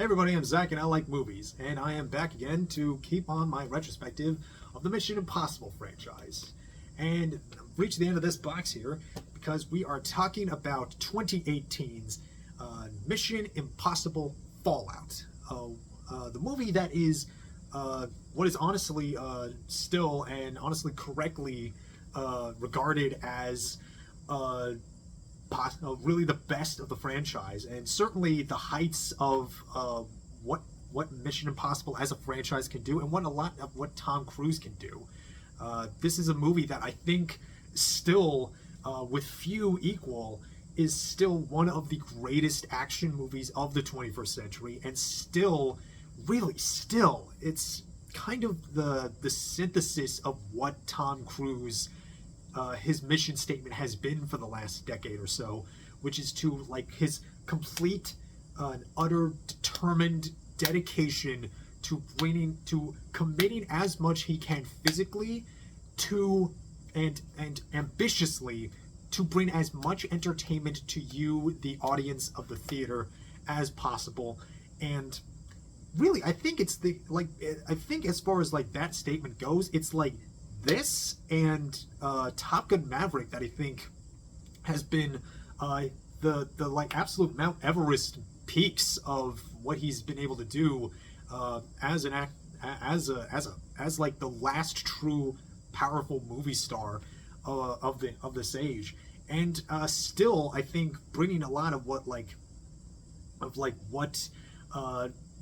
Hey everybody, I'm Zach and I like movies, and I am back again to keep on my retrospective of the Mission Impossible franchise. And I've reached the end of this box here because we are talking about 2018's Mission Impossible Fallout. The movie that is what is honestly still and honestly correctly regarded as really the best of the franchise, and certainly the heights of what Mission Impossible as a franchise can do, and what a lot of what Tom Cruise can do. This is a movie that I think still, with few equal, is still one of the greatest action movies of the 21st century, and still, really still, it's kind of the synthesis of what Tom Cruise his mission statement has been for the last decade or so, which is to his complete and utter determined dedication to committing as much he can physically to and ambitiously to bring as much entertainment to you, the audience of the theater, as possible. And really, I think it's I think as far as that statement goes, it's this and Top Gun Maverick that I think has been the absolute Mount Everest peaks of what he's been able to do as the last true powerful movie star of this age, and still I think bringing a lot of what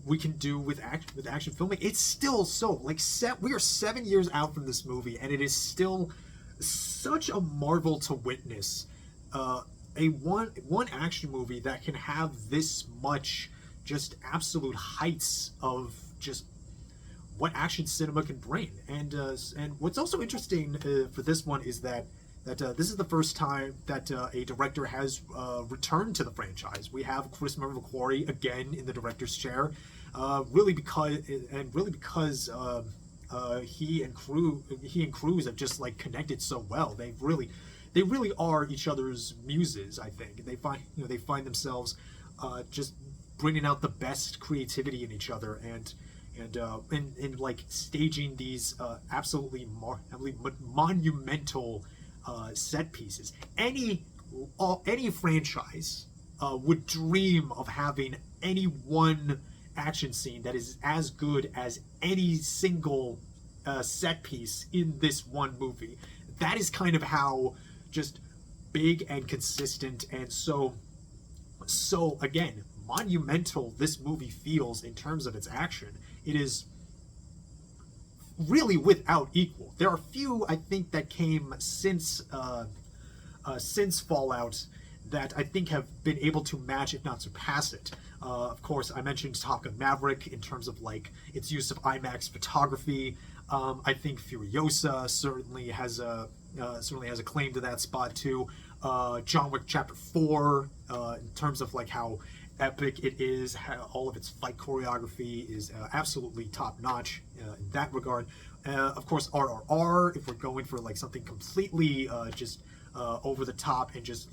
we can do with action filming. It's still so we are 7 years out from this movie, and it is still such a marvel to witness one action movie that can have this much just absolute heights of just what action cinema can bring. And what's also interesting for this one is that this is the first time that a director has returned to the franchise. We have McQuarrie again in the director's chair, really because he and Cruise have just connected so well. They really are each other's muses, I think. And they find themselves just bringing out the best creativity in each other, and staging these absolutely monumental set pieces. Any franchise would dream of having any one action scene that is as good as any single set piece in this one movie. That is kind of how just big and consistent and so again monumental this movie feels in terms of its action. It is really without equal. There are few, I think, that came since Fallout that I think have been able to match, if not surpass it. Of course, I mentioned Top Gun Maverick in terms of its use of IMAX photography. I think Furiosa certainly has a claim to that spot too. John Wick Chapter 4, in terms of how epic it is, how all of its fight choreography is absolutely top notch in that regard. Of course, RRR, if we're going for something completely just over the top and just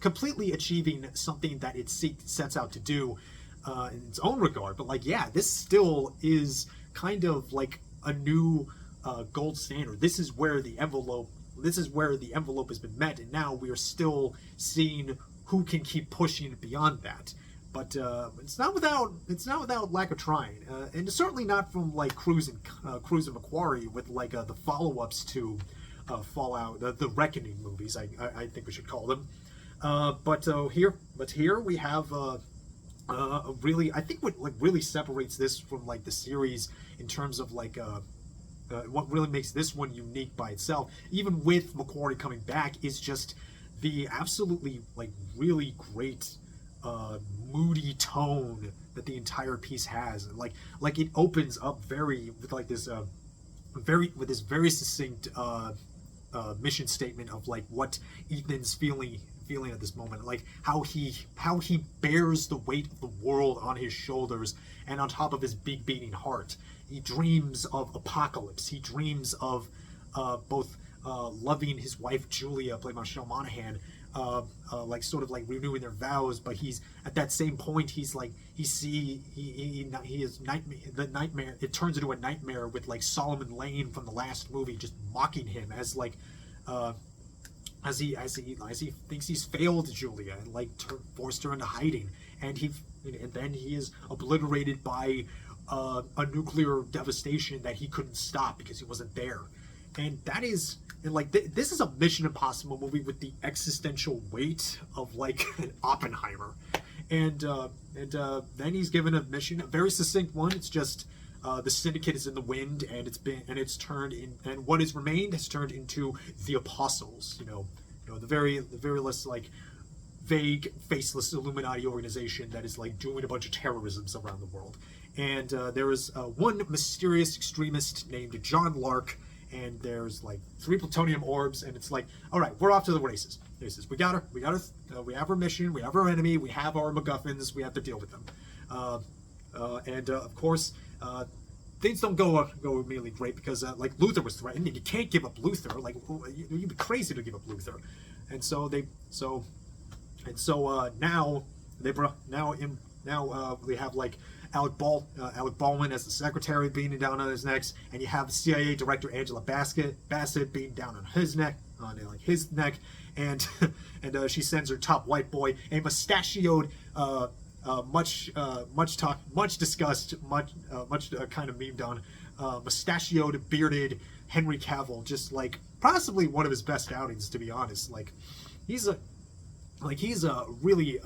completely achieving something that it sets out to do in its own regard. But this still is kind of a new gold standard. This is where the envelope has been met, and now we are still seeing who can keep pushing it beyond that. But it's not without lack of trying, and certainly not from Cruise and McQuarrie with the follow-ups to Fallout, the Reckoning movies, I think we should call them. But here we have really, I think what really separates this from the series in terms of what really makes this one unique by itself, even with McQuarrie coming back, is just the absolutely really great moody tone that the entire piece has. It opens up with this very succinct mission statement of what Ethan's feeling at this moment, how he bears the weight of the world on his shoulders and on top of his big beating heart. He dreams of apocalypse. He dreams of both loving his wife Julia, played by Michelle Monaghan, like sort of like renewing their vows, but he's at that same point he's like he is nightmare, the nightmare, it turns into a nightmare with like Solomon Lane from the last movie just mocking him as like as he thinks he's failed Julia and like forced her into hiding, and then he is obliterated by a nuclear devastation that he couldn't stop because he wasn't there. And that is, and like this is a Mission Impossible movie with the existential weight of like an Oppenheimer, and then he's given a mission, a very succinct one. It's just the syndicate is in the wind, and it's turned in, and what has remained has turned into the apostles. The very less like vague, faceless Illuminati organization that is like doing a bunch of terrorisms around the world. And there is one mysterious extremist named John Lark, and there's like 3 plutonium orbs, and it's like, all right, we're off to the races. We have our mission, we have our enemy, we have our MacGuffins, we have to deal with them. Of course, things don't go immediately great because like Luther was threatened, and you can't give up Luther. Like you'd be crazy to give up Luther. And so now we have like Alec Baldwin as the secretary beating down on his neck, and you have the CIA director Angela Bassett beating down on his neck, and she sends her top white boy, a mustachioed, much discussed, much kind of memed on, mustachioed, bearded Henry Cavill, just like possibly one of his best outings, to be honest. Like he's really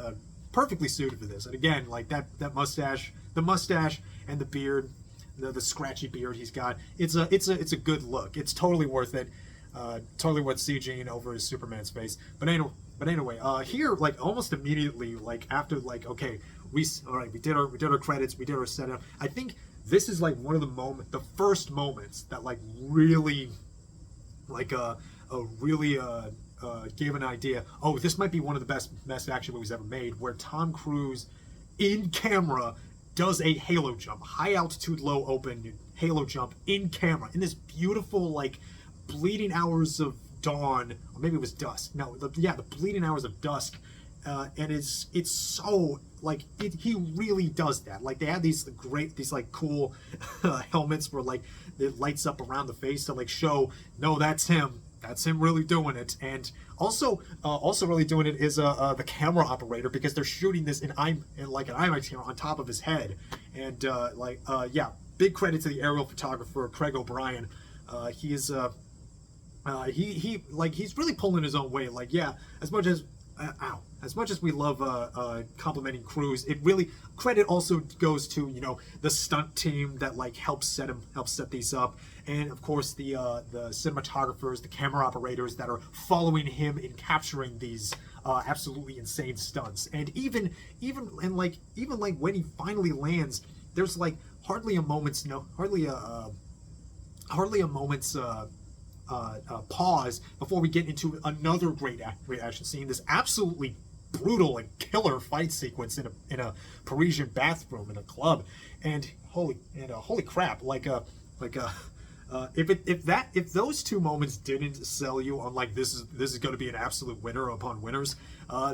perfectly suited for this. And again, like that mustache, the mustache and the beard, the scratchy beard he's got, it's a good look. It's totally worth it. Totally worth CGing over his Superman's face. But anyway, here, like almost immediately, like after, like, okay, we did our credits, we did our setup. I think this is like one of the first moments that like really, like really gave an idea. Oh, this might be one of the best action movies ever made, where Tom Cruise, in camera, does a halo jump, high altitude, low open halo jump in camera, in this beautiful like bleeding hours of dawn, or maybe it was dusk. No, the bleeding hours of dusk, and it's so like he really does that. Like they have these like cool helmets where like it lights up around the face to like show, no, that's him. That's him really doing it. And also really doing it is the camera operator, because they're shooting this in like an IMAX camera on top of his head. And big credit to the aerial photographer Craig O'Brien. He's really pulling his own weight. Like, yeah, as much as we love complimenting Cruise, it really, credit also goes to the stunt team that like helps set these up, and of course the cinematographers, the camera operators that are following him in capturing these absolutely insane stunts. And even when he finally lands, there's like hardly a moment's pause before we get into another great action scene. This absolutely brutal and killer fight sequence in a Parisian bathroom in a club, and holy crap! If those two moments didn't sell you on like this is going to be an absolute winner upon winners,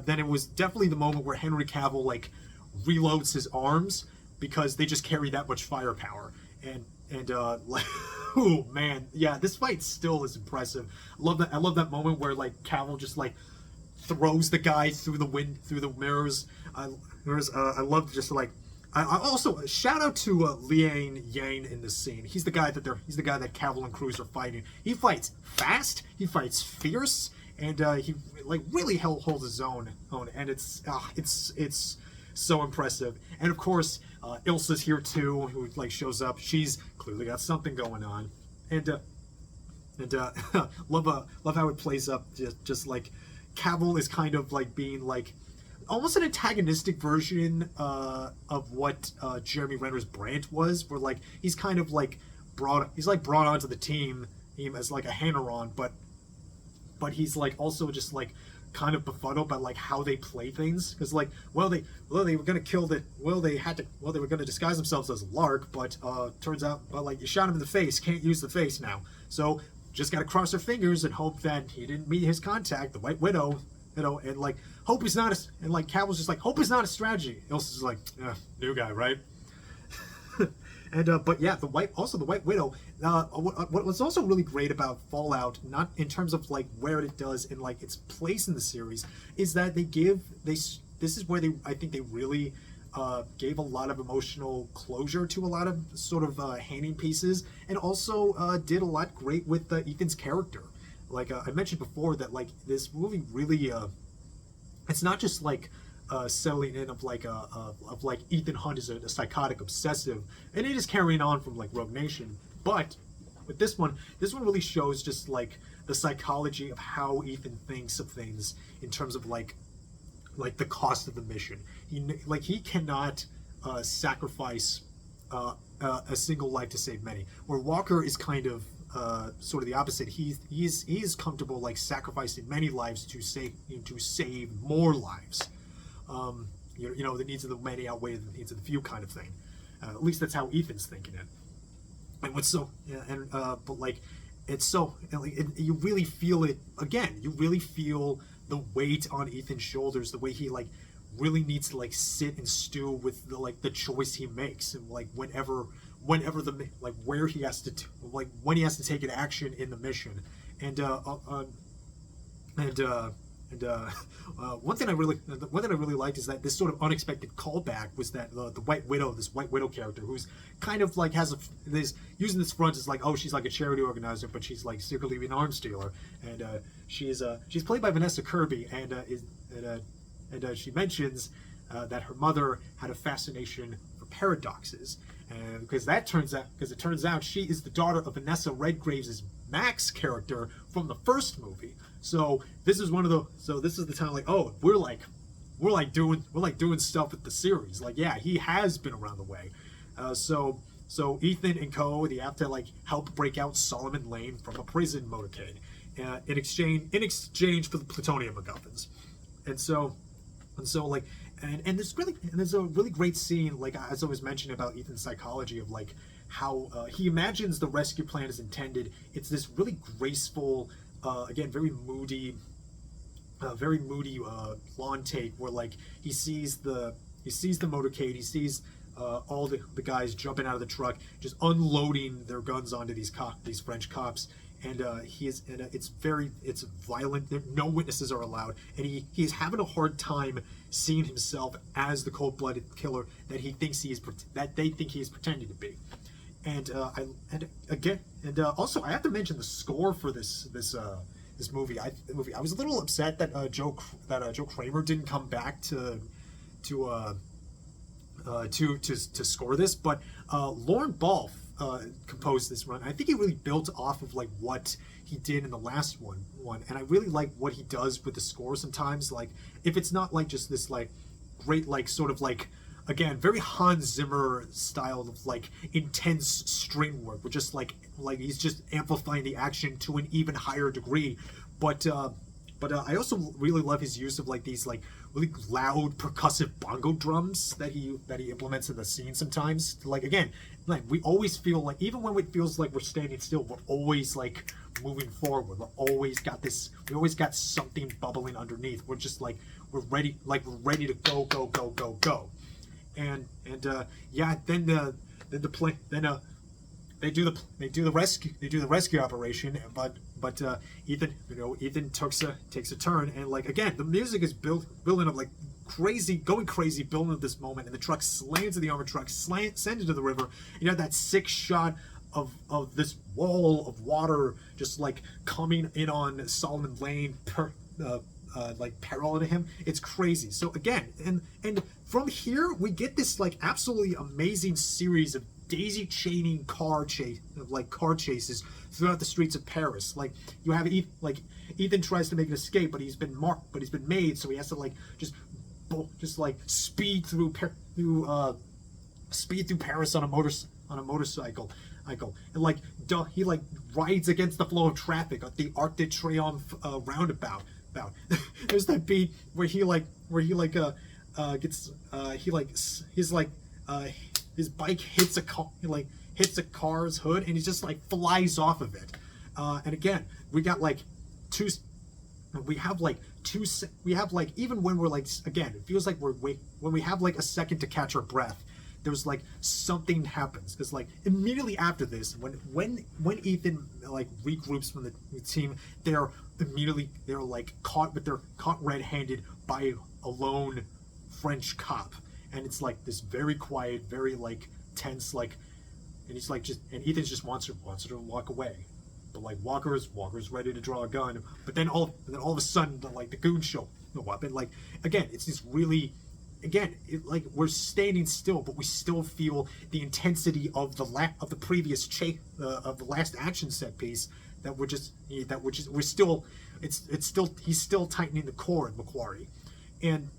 then it was definitely the moment where Henry Cavill like reloads his arms, because they just carry that much firepower. And like, oh man, yeah, this fight still is impressive. I love that moment where like Cavill just like throws the guy through the mirrors. I love just like, I also shout out to Liang Yang in this scene. He's the guy that Cavill and Cruise are fighting. He fights fast, he fights fierce, and he like really holds his own. And it's so impressive. And of course, Ilsa's here too, who like shows up. She's clearly got something going on, and love how it plays up. Just like Cavill is kind of like being like almost an antagonistic version of what Jeremy Renner's Brandt was, where like he's kind of like brought onto the team as like a hanger-on, but he's like also just like kind of befuddled by like how they play things, because like they were gonna they were gonna disguise themselves as Lark, but turns out like you shot him in the face, can't use the face now, so just gotta cross their fingers and hope that he didn't meet his contact, the White Widow, and like hope is not a, and like Cavill's just like hope is not a strategy. Ilsa's just like new guy, right? And but yeah, the White Widow. What was also really great about Fallout, not in terms of like where it does in like its place in the series, is that this is where I think they really gave a lot of emotional closure to a lot of sort of hanging pieces, and also did a lot great with Ethan's character. Like I mentioned before, that like this movie really, it's not just like settling in of like Ethan Hunt is a psychotic obsessive, and it is carrying on from like Rogue Nation, but with this one really shows just like the psychology of how Ethan thinks of things in terms of like the cost of the mission. He cannot sacrifice a single life to save many. Where Walker is kind of sort of the opposite. He's comfortable like sacrificing many lives to save more lives. The needs of the many outweigh the needs of the few, kind of thing. At least that's how Ethan's thinking it. And what's so, but like, it's so, you really feel it again. You really feel the weight on Ethan's shoulders, the way he like really needs to like sit and stew with the choice he makes, and like whenever the like where he has to like when he has to take an action in the mission, and one thing I really liked is that this sort of unexpected callback was that the White Widow, this White Widow character, who's kind of like this using this front as like, oh, she's like a charity organizer, but she's like secretly an arms dealer, and she's played by Vanessa Kirby, and she mentions that her mother had a fascination for paradoxes, and because it turns out she is the daughter of Vanessa Redgrave's Max character from the first movie. So this is the time like, oh, we're doing stuff with the series. Like, yeah, he has been around the way. So Ethan and co, they have to like help break out Solomon Lane from a prison motorcade in exchange for the plutonium MacGuffins. And there's a really great scene, like as I was mentioning about Ethan's psychology of like how he imagines the rescue plan is intended. It's this really graceful, again, very moody lawn take where like he sees the motorcade, he sees all the guys jumping out of the truck, just unloading their guns onto these French cops, and it's violent. No witnesses are allowed, and he's having a hard time seeing himself as the cold-blooded killer that they think he is pretending to be. And also I have to mention the score for this movie. I was a little upset that Joe Kramer didn't come back to score this, but Lauren Balfe composed this run. I think he really built off of like what he did in the last one, and I really like what he does with the score sometimes. Like if it's not like just this like great like sort of like, again, very Hans Zimmer style of like intense string work, with just like he's just amplifying the action to an even higher degree. But I also really love his use of like these like really loud percussive bongo drums that he implements in the scene sometimes. Like again, like we always feel like, even when it feels like we're standing still, we're always like moving forward. We always got something bubbling underneath. We're just like we're ready to go. And they do the rescue operation, but Ethan takes a turn, and like again the music is building up like going crazy, building up this moment, and the truck slams into the armored truck, sends into the river. You have that sick shot of this wall of water just like coming in on Solomon Lane, like parallel to him. It's crazy. So again, and from here we get this like absolutely amazing series of daisy chaining car chases throughout the streets of Paris. Like you have Ethan tries to make an escape, but he's been made, so he has to like just speed through Paris on a motorcycle. And like he like rides against the flow of traffic at the Arc de Triomphe roundabout. There's that beat where his bike hits a car's hood, and he just like flies off of it. And again, we have we have like, even when we're like, again, it feels like when we have like a second to catch our breath, there's like something happens, because like immediately after this, when Ethan like regroups from the team, they're like caught red-handed by a lone French cop, and it's like this very quiet, very like tense, like, and he's like and Ethan's just wants her to walk away, but like Walker's ready to draw a gun, but then all of a sudden like the goons show up, and like again it's this really, again, like we're standing still, but we still feel the intensity of the previous of the last action set piece, we're still, he's still tightening the core in McQuarrie. And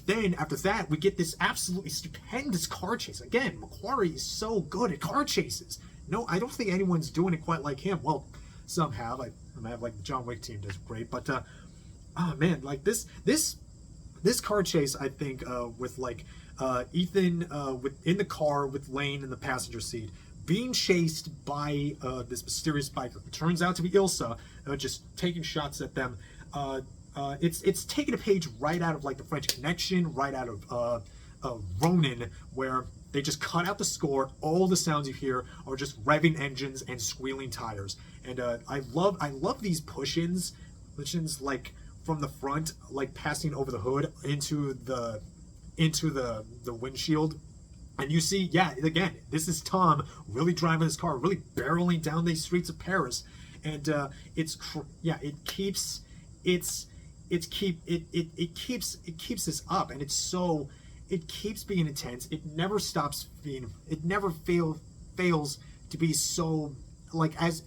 then after that, we get this absolutely stupendous car chase. Again, McQuarrie is so good at car chases. No, I don't think anyone's doing it quite like him. Well, some have. I have like the John Wick team does great, but oh man, like this car chase, I think, with like Ethan in the car with Lane in the passenger seat, being chased by this mysterious biker who turns out to be Ilsa, just taking shots at them. It's taken a page right out of like the French Connection, right out of Ronin, where they just cut out the score. All the sounds you hear are just revving engines and squealing tires. And I love these push-ins like from the front, like passing over the hood into the windshield. And you see, yeah, again, this is Tom really driving his car, really barreling down these streets of Paris, and it keeps this up, and it keeps being intense. It never stops being. It never fails to be so like as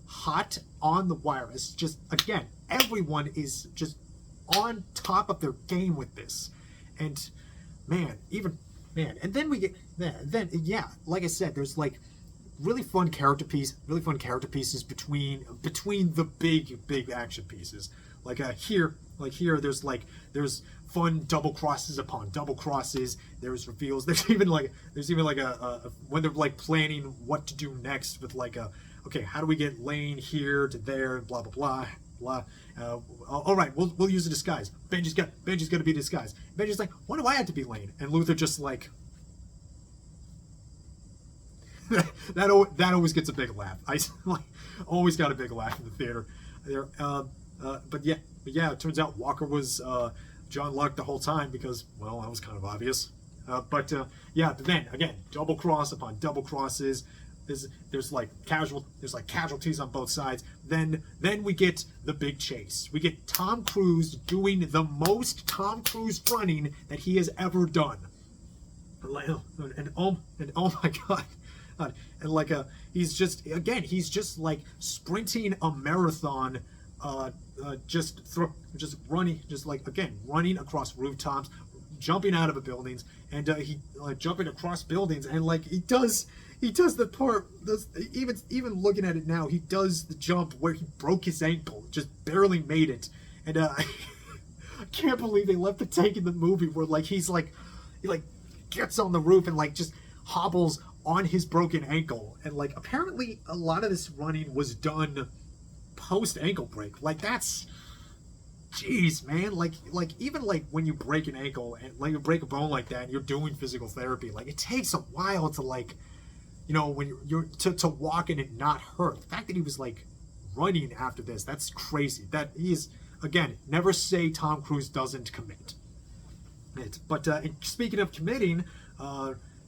hot on the wire. It's just, again, everyone is just on top of their game with this, and and then we get like I said, there's like really fun character pieces between the big action pieces. Like here, there's fun double crosses upon double crosses. There's reveals. There's even like a when they're like planning what to do next with like okay, how do we get Lane here to there, blah blah blah. All right, we'll use a disguise. Benji's gonna be disguised. Benji's like, why do I have to be Lane? And Luther just like that always gets a big laugh. I like always got a big laugh in the theater there. But yeah, it turns out Walker was John Luck the whole time, because, well, that was kind of obvious. But then again, double cross upon double crosses. There's like casualties on both sides. Then we get the big chase. We get Tom Cruise doing the most Tom Cruise running that he has ever done. And oh my God. And like he's just like sprinting a marathon, just running across rooftops, jumping out of buildings, and he jumping across buildings, and like he does the part. Even looking at it now, he does the jump where he broke his ankle, just barely made it, and I can't believe they left the take in the movie where like he gets on the roof and like just hobbles on his broken ankle, and like apparently a lot of this running was done post ankle break. Like that's, jeez, man, like even like when you break an ankle and like you break a bone like that and you're doing physical therapy, like it takes a while to like, you know, when you're to walk and it not hurt. The fact that he was like running after this, that's crazy. That he's, again, never say Tom Cruise doesn't commit it. But speaking of committing,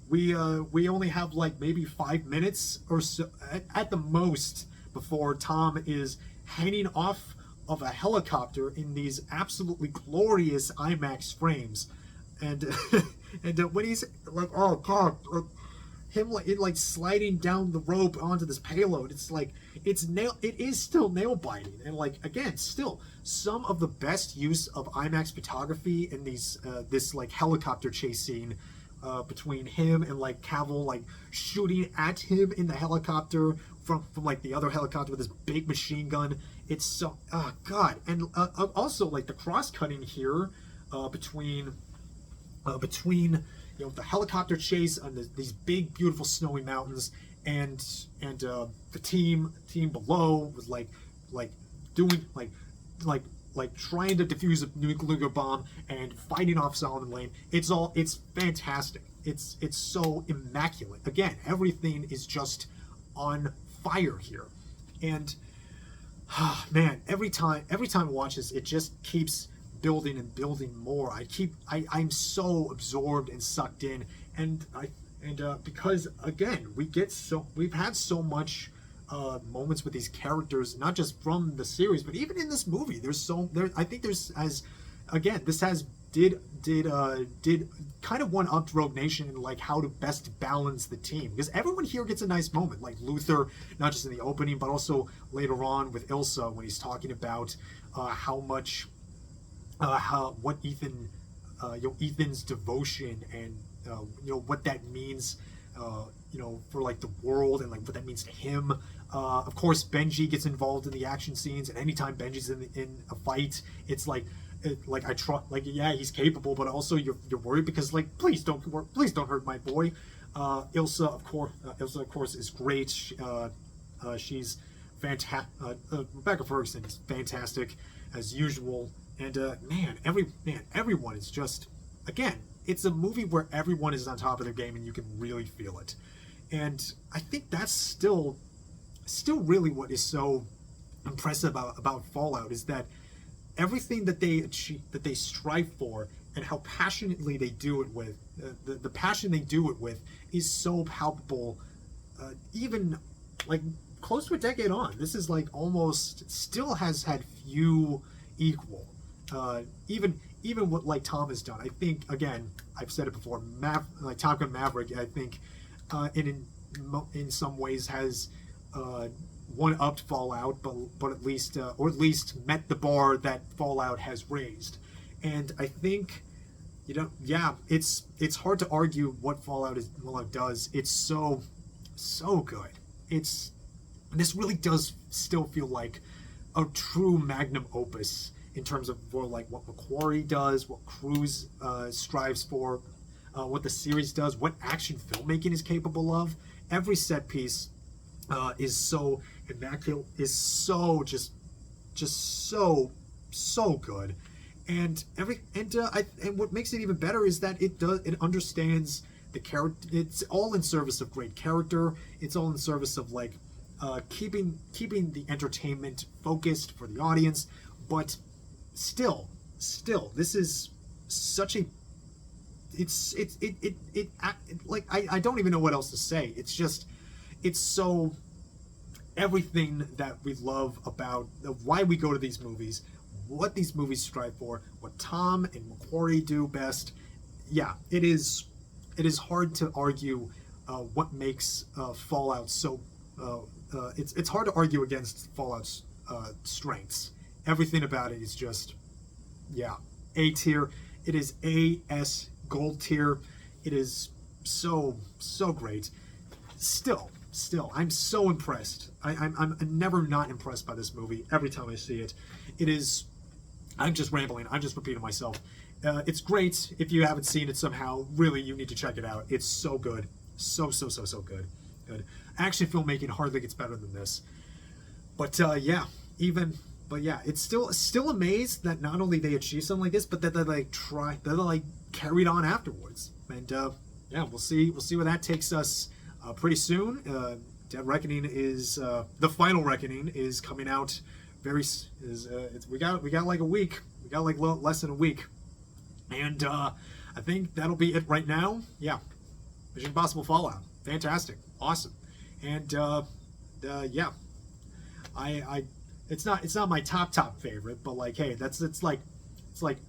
we only have like maybe 5 minutes or so at the most before Tom is hanging off of a helicopter in these absolutely glorious IMAX frames, and when he's like, oh God, him like sliding down the rope onto this payload, it's like it is still nail biting, and like again, still some of the best use of IMAX photography in these this like helicopter chase scene. Between him and like Cavill like shooting at him in the helicopter from like the other helicopter with this big machine gun. It's so God, and also like the cross cutting here between you know the helicopter chase on these big beautiful snowy mountains and the team below was like doing like like trying to defuse a nuclear bomb and fighting off Solomon Lane. It's fantastic. It's so immaculate. Again, everything is just on fire here, and man, every time I watch this, it just keeps building and building more. I'm so absorbed and sucked in, and because again, we've had so much moments with these characters, not just from the series, but even in this movie. I think there's did kind of one up Rogue Nation in like how to best balance the team, because everyone here gets a nice moment, like Luther, not just in the opening but also later on with Ilsa when he's talking about what Ethan's devotion and what that means for like the world and like what that means to him. Of course, Benji gets involved in the action scenes, and anytime Benji's in a fight, it's like I trust, like, yeah, he's capable, but also you're worried because like please don't hurt my boy. Ilsa of course is great. She's fantastic. Rebecca Ferguson is fantastic as usual, and everyone is just, again, it's a movie where everyone is on top of their game and you can really feel it. And I think that's still really what is so impressive about Fallout, is that everything that they achieve, that they strive for, and how passionately they do it with, the passion they do it with is so palpable. Even like close to a decade on, this is like almost still has had few equal. Even what like Tom has done, I think, again, I've said it before, like Top Gun Maverick, I think in some ways has one-upped Fallout, but at least met the bar that Fallout has raised. And I think, it's hard to argue what Fallout does. It's so good. This really does still feel like a true magnum opus in terms of like what McQuarrie does, what Cruise strives for, what the series does, what action filmmaking is capable of. Every set piece is so immaculate, is so just so good, and what makes it even better is that it understands the character. It's all in service of great character. It's all in service of like keeping the entertainment focused for the audience, but still this is such a like I don't even know what else to say. It's so everything that we love about why we go to these movies, what these movies strive for, what Tom and McQuarrie do best. Yeah, it is hard to argue what makes Fallout so. It's hard to argue against Fallout's strengths. Everything about it is just, yeah, A tier. It is AS gold tier. It is so great. Still, I'm so impressed. I'm never not impressed by this movie. Every time I see it, I'm just rambling. I'm just repeating myself. It's great. If you haven't seen it somehow, really, you need to check it out. It's so good. So good. Action filmmaking hardly gets better than this. But it's still amazed that not only they achieved something like this, but that they carried on afterwards. And we'll see where that takes us pretty soon. Dead Reckoning is the final Reckoning is coming out we got like a week. We got like less than a week, and I think that'll be it right now. Yeah, Mission Impossible Fallout, fantastic, awesome, and I it's not my top favorite, but like, hey, it's like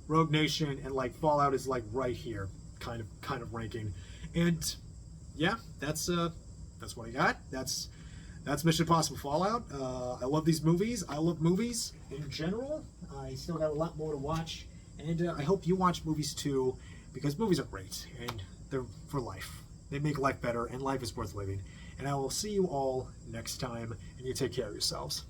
Rogue Nation and like Fallout is like right here, kind of ranking, and yeah, that's what I got. That's Mission Impossible Fallout. I love these movies. I love movies in general. I still got a lot more to watch, and I hope you watch movies too, because movies are great and they're for life. They make life better, and life is worth living. And I will see you all next time, and you take care of yourselves.